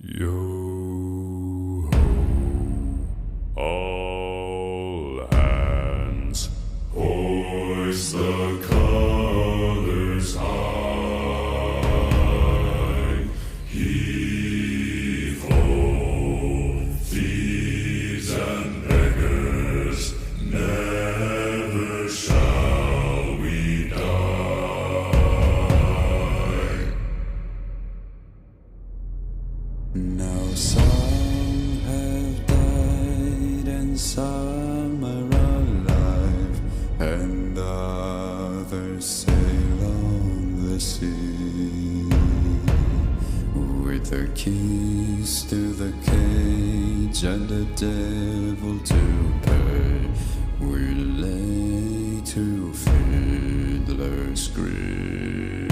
Yo ho, all hands, hoist the colors high. Heave ho, thieves and beggars, never shall we die. Now some have died and some are alive, and others sail on the sea with their keys to the cage and the devil to pay. We lay to fiddler's grave.